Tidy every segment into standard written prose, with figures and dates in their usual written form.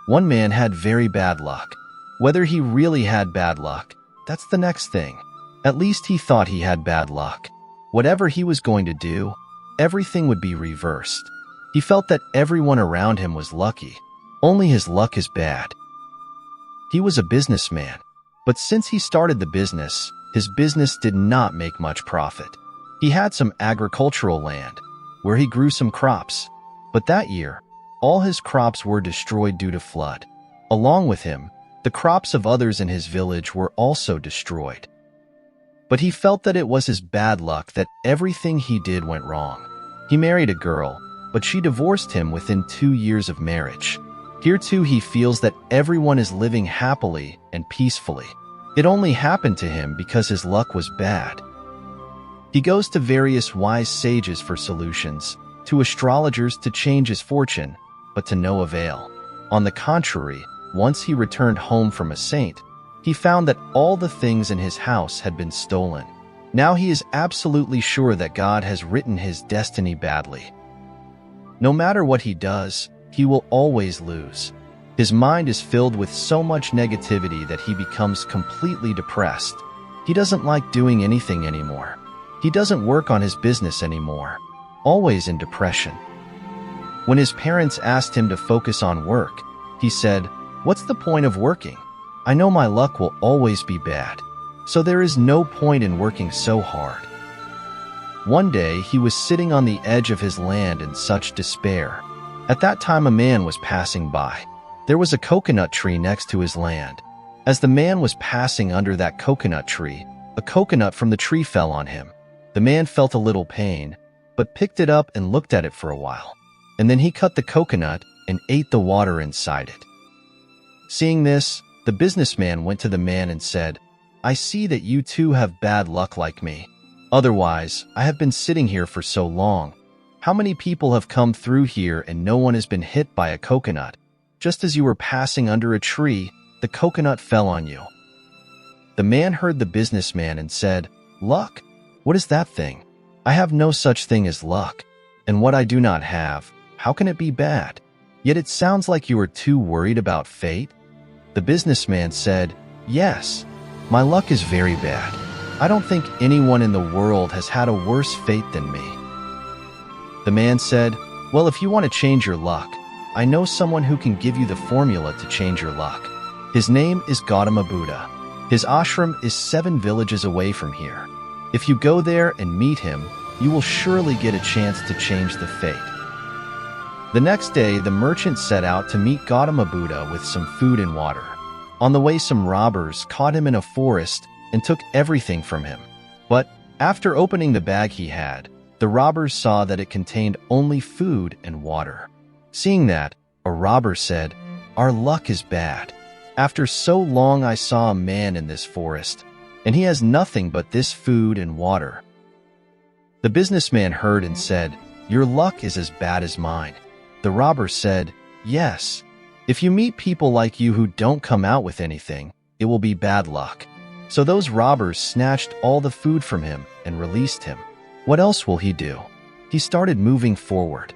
One man had very bad luck. Whether he really had bad luck, that's the next thing. At least he thought he had bad luck. Whatever he was going to do, everything would be reversed. He felt that everyone around him was lucky. Only his luck is bad. He was a businessman, but since he started the business, his business did not make much profit. He had some agricultural land, where he grew some crops, but that year, all his crops were destroyed due to flood. Along with him, the crops of others in his village were also destroyed. But he felt that it was his bad luck that everything he did went wrong. He married a girl, but she divorced him within 2 years of marriage. Here too he feels that everyone is living happily and peacefully. It only happened to him because his luck was bad. He goes to various wise sages for solutions, to astrologers to change his fortune, but to no avail. On the contrary, once he returned home from a saint, he found that all the things in his house had been stolen. Now he is absolutely sure that God has written his destiny badly. No matter what he does, he will always lose. His mind is filled with so much negativity that he becomes completely depressed. He doesn't like doing anything anymore. He doesn't work on his business anymore. Always in depression. When his parents asked him to focus on work, he said, "What's the point of working? I know my luck will always be bad, so there is no point in working so hard." One day, he was sitting on the edge of his land in such despair. At that time, a man was passing by. There was a coconut tree next to his land. As the man was passing under that coconut tree, a coconut from the tree fell on him. The man felt a little pain, but picked it up and looked at it for a while. And then he cut the coconut and ate the water inside it. Seeing this, the businessman went to the man and said, "I see that you too have bad luck like me. Otherwise, I have been sitting here for so long. How many people have come through here and no one has been hit by a coconut? Just as you were passing under a tree, the coconut fell on you." The man heard the businessman and said, "Luck? What is that thing? I have no such thing as luck. And what I do not have, how can it be bad? Yet it sounds like you are too worried about fate." The businessman said, "Yes, my luck is very bad. I don't think anyone in the world has had a worse fate than me." The man said, "Well, if you want to change your luck, I know someone who can give you the formula to change your luck. His name is Gautama Buddha. His ashram is 7 villages away from here. If you go there and meet him, you will surely get a chance to change the fate." The next day, the merchant set out to meet Gautama Buddha with some food and water. On the way, some robbers caught him in a forest and took everything from him. But after opening the bag he had, the robbers saw that it contained only food and water. Seeing that, a robber said, "Our luck is bad. After so long I saw a man in this forest, and he has nothing but this food and water." The businessman heard and said, "Your luck is as bad as mine." The robber said, "Yes, if you meet people like you who don't come out with anything, it will be bad luck." So those robbers snatched all the food from him and released him. What else will he do? He started moving forward.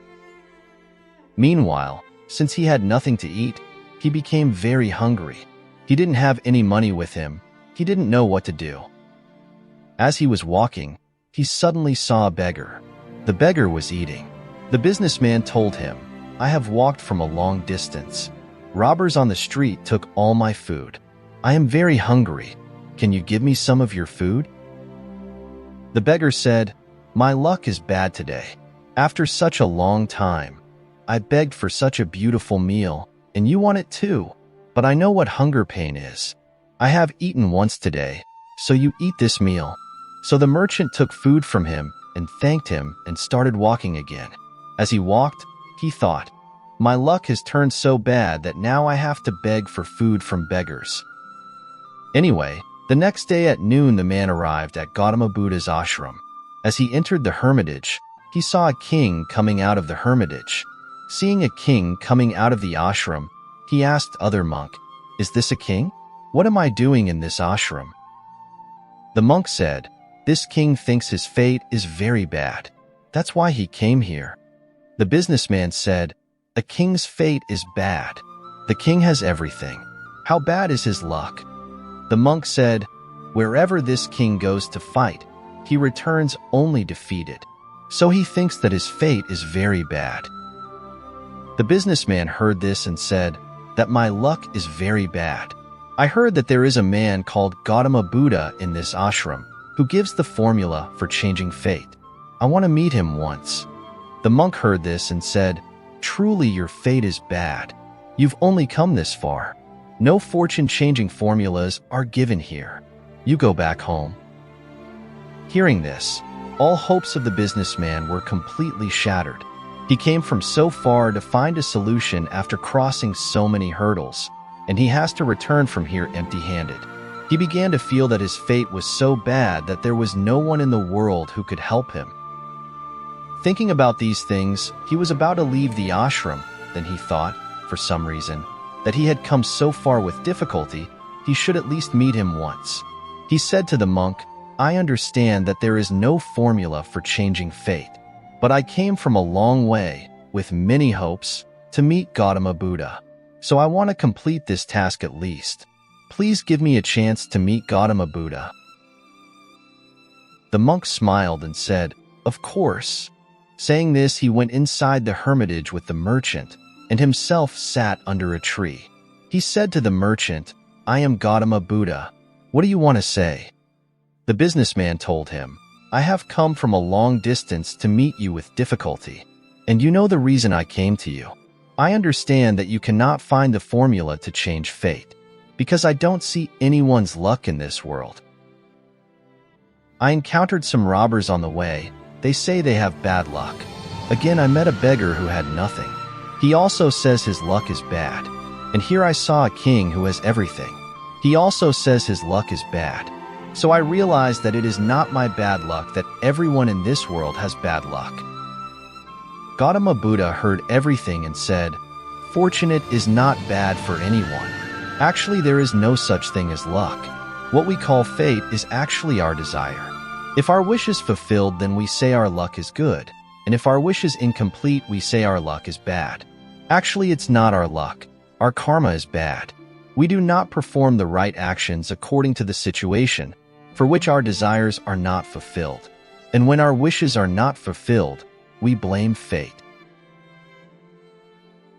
Meanwhile, since he had nothing to eat, he became very hungry. He didn't have any money with him. He didn't know what to do. As he was walking, he suddenly saw a beggar. The beggar was eating. The businessman told him, "I have walked from a long distance. Robbers on the street took all my food. I am very hungry. Can you give me some of your food?" The beggar said, "My luck is bad today. After such a long time, I begged for such a beautiful meal, and you want it too. But I know what hunger pain is. I have eaten once today, so you eat this meal." So the merchant took food from him and thanked him and started walking again. As he walked, he thought, "My luck has turned so bad that now I have to beg for food from beggars." Anyway, the next day at noon the man arrived at Gautama Buddha's ashram. As he entered the hermitage, he saw a king coming out of the hermitage. Seeing a king coming out of the ashram, he asked other monk, "Is this a king? What am I doing in this ashram?" The monk said, "This king thinks his fate is very bad. That's why he came here." The businessman said, "A king's fate is bad. The king has everything. How bad is his luck? The monk said, wherever this king goes to fight, he returns only defeated. So he thinks that his fate is very bad. The businessman heard this and said, that my luck is very bad. I heard that there is a man called Gautama Buddha in this ashram who gives the formula for changing fate. I want to meet him once. The monk heard this and said, truly your fate is bad. You've only come this far. No fortune-changing formulas are given here. You go back home. Hearing this, all hopes of the businessman were completely shattered. He came from so far to find a solution after crossing so many hurdles, and he has to return from here empty-handed. He began to feel that his fate was so bad that there was no one in the world who could help him. Thinking about these things, he was about to leave the ashram. Then he thought, for some reason, that he had come so far with difficulty, he should at least meet him once. He said to the monk, I understand that there is no formula for changing fate, but I came from a long way, with many hopes, to meet Gautama Buddha. So I want to complete this task at least. Please give me a chance to meet Gautama Buddha. The monk smiled and said, of course. Saying this, he went inside the hermitage with the merchant, and himself sat under a tree. He said to the merchant, I am Gautama Buddha. What do you want to say? The businessman told him, I have come from a long distance to meet you with difficulty, and you know the reason I came to you. I understand that you cannot find the formula to change fate, because I don't see anyone's luck in this world. I encountered some robbers on the way. They say they have bad luck. Again, I met a beggar who had nothing. He also says his luck is bad. And here I saw a king who has everything. He also says his luck is bad. So I realized that it is not my bad luck that everyone in this world has bad luck. Gautama Buddha heard everything and said, fortunate is not bad for anyone. Actually, there is no such thing as luck. What we call fate is actually our desire. If our wish is fulfilled, then we say our luck is good. And if our wish is incomplete, we say our luck is bad. Actually, it's not our luck. Our karma is bad. We do not perform the right actions according to the situation for which our desires are not fulfilled. And when our wishes are not fulfilled, we blame fate.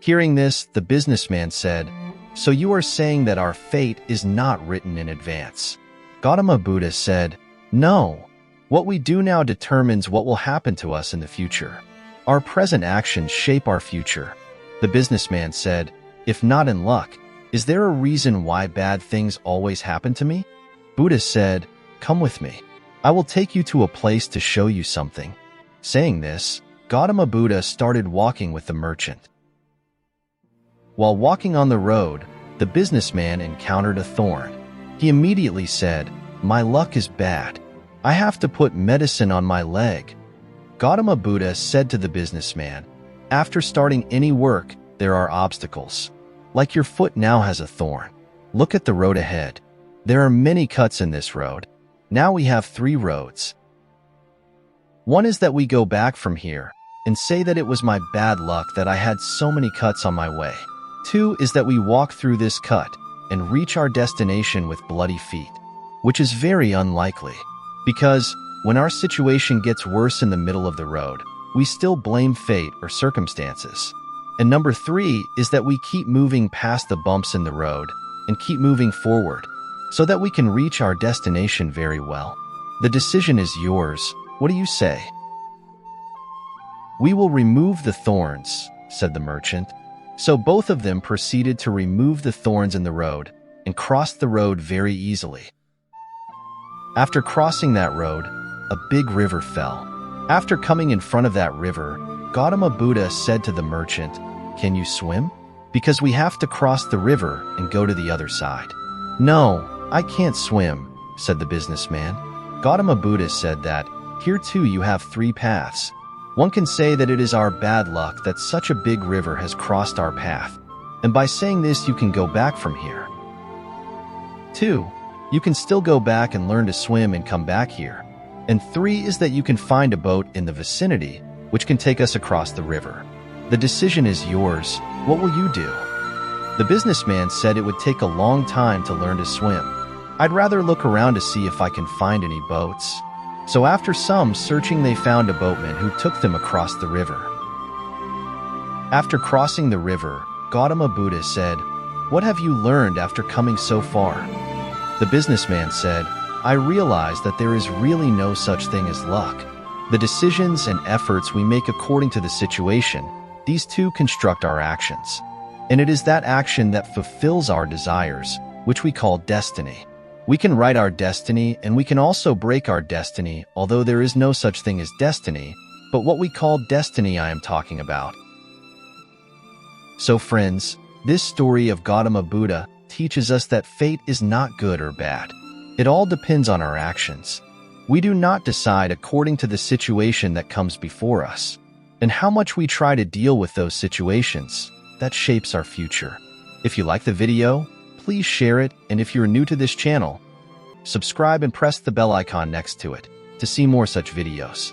Hearing this, the businessman said, so you are saying that our fate is not written in advance? Gautama Buddha said, no. What we do now determines what will happen to us in the future. Our present actions shape our future. The businessman said, if not in luck, is there a reason why bad things always happen to me? Buddha said, come with me. I will take you to a place to show you something. Saying this, Gautama Buddha started walking with the merchant. While walking on the road, the businessman encountered a thorn. He immediately said, my luck is bad. I have to put medicine on my leg. Gautama Buddha said to the businessman, after starting any work, there are obstacles. Like your foot now has a thorn. Look at the road ahead. There are many cuts in this road. Now we have 3 roads. One is that we go back from here and say that it was my bad luck that I had so many cuts on my way. 2 is that we walk through this cut and reach our destination with bloody feet, which is very unlikely. Because when our situation gets worse in the middle of the road, we still blame fate or circumstances. And number 3 is that we keep moving past the bumps in the road and keep moving forward so that we can reach our destination very well. The decision is yours. What do you say? We will remove the thorns, said the merchant. So both of them proceeded to remove the thorns in the road and crossed the road very easily. After crossing that road, a big river fell. After coming in front of that river, Gautama Buddha said to the merchant, can you swim? Because we have to cross the river and go to the other side. No, I can't swim, said the businessman. Gautama Buddha said that, here too you have 3 paths. One can say that it is our bad luck that such a big river has crossed our path, and by saying this you can go back from here. 2, you can still go back and learn to swim and come back here. And 3 is that you can find a boat in the vicinity which can take us across the river. The decision is yours. What will you do? The businessman said it would take a long time to learn to swim. I'd rather look around to see if I can find any boats. So after some searching, they found a boatman who took them across the river. After crossing the river, Gautama Buddha said, "What have you learned after coming so far?" The businessman said, "I realized that there is really no such thing as luck. The decisions and efforts we make according to the situation, these two construct our actions. And it is that action that fulfills our desires, which we call destiny. We can write our destiny and we can also break our destiny, although there is no such thing as destiny, but what we call destiny I am talking about." So friends, this story of Gautama Buddha teaches us that fate is not good or bad. It all depends on our actions. We do not decide according to the situation that comes before us, and how much we try to deal with those situations, that shapes our future. If you like the video, please share it, and if you're new to this channel, subscribe and press the bell icon next to it to see more such videos.